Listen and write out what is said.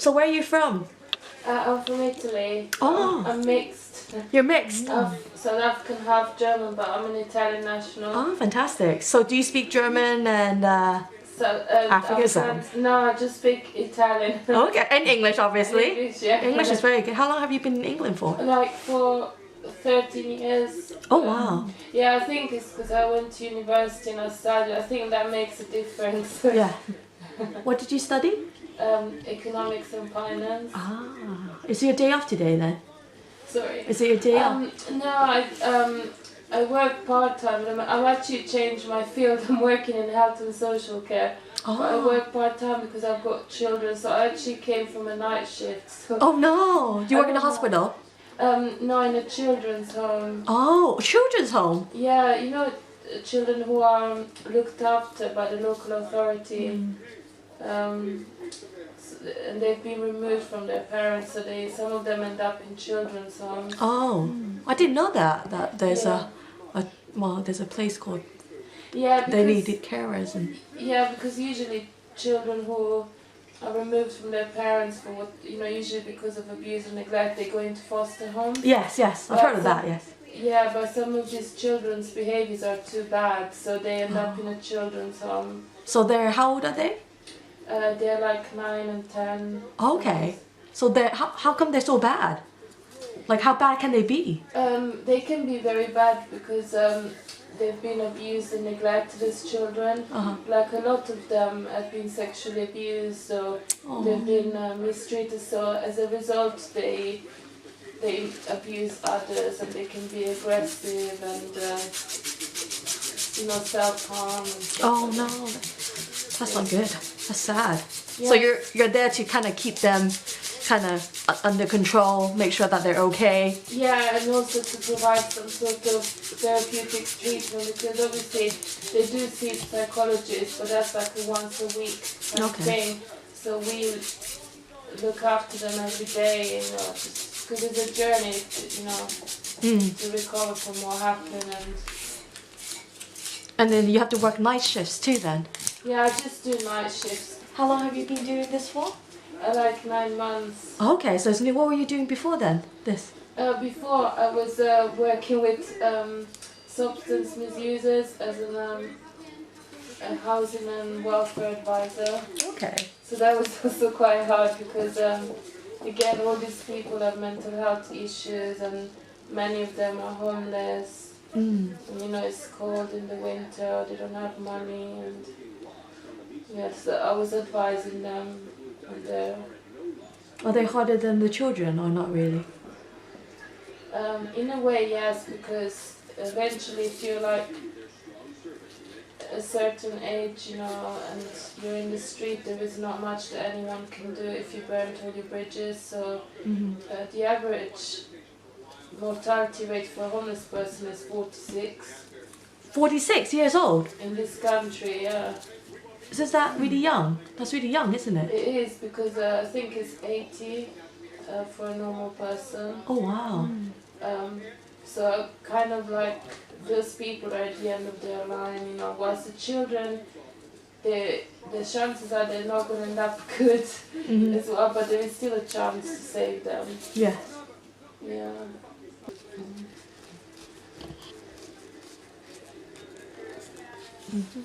So where are you from? I'm from Italy. Oh. I'm mixed. You're mixed? South African, half German, but I'm an Italian national. Oh, fantastic. So do you speak German and African sounds? No, I just speak Italian. Okay, and English obviously. English, yeah. English is very good. How long have you been in England for? Like for 13 years. Oh wow. Yeah, I think it's because I went to university and I studied. I think that makes a difference. Yeah. What did you study? Economics and finance. Ah. Is it your day off today then? Sorry. Is it your day off? No, I work part-time. I'm actually changed my field. I'm working in health and social care. Oh. But I work part-time because I've got children, so I actually came from a night shift. So Oh no! Do you work in a hospital? No, in a children's home. Oh, children's home? Yeah, you know, children who are looked after by the local authority. And they've been removed from their parents, so some of them end up in children's homes. Oh, I didn't know that there's there's a place called they needed carers and because usually children who are removed from their parents for usually because of abuse and neglect, they go into foster homes. Yes, I've heard of that. Yes. Yeah, but some of these children's behaviors are too bad, so they end up in a children's home. So how old are they? They're like 9 and 10. Okay. So how come they're so bad? Like how bad can they be? They can be very bad because they've been abused and neglected as children. Like a lot of them have been sexually abused, so they've been mistreated. So as a result, they abuse others, and they can be aggressive and self-harm. Oh no, that's not good. That's sad. Yeah. So you're there to kind of keep them under control, make sure that they're okay. Yeah, and also to provide some sort of therapeutic treatment, because obviously they do see psychologists, but that's like a once a week kind of thing. So we look after them every day, just because it's a journey, to recover from what happened. And then you have to work night shifts too then? Yeah, I just do night shifts. How long have you been doing this for? Like 9 months. Okay, so what were you doing before then, this? Before I was working with substance misusers as a housing and welfare advisor. Okay. So that was also quite hard because again, all these people have mental health issues and many of them are homeless. And, it's cold in the winter, they don't have money, and so I was advising them. And, are they harder than the children or not really? In a way, yes, because eventually if you're like a certain age, and you're in the street, there is not much that anyone can do if you burnt all your bridges. So the average mortality rate for a homeless person is 46. 46 years old? In this country, yeah. So is that really young? That's really young, isn't it? It is, because I think it's 80 for a normal person. Oh wow. So kind of like those people are at the end of their line, whilst the children, the chances are they're not going to end up good as well, but there is still a chance to save them. Yeah. Yeah. Mm-hmm.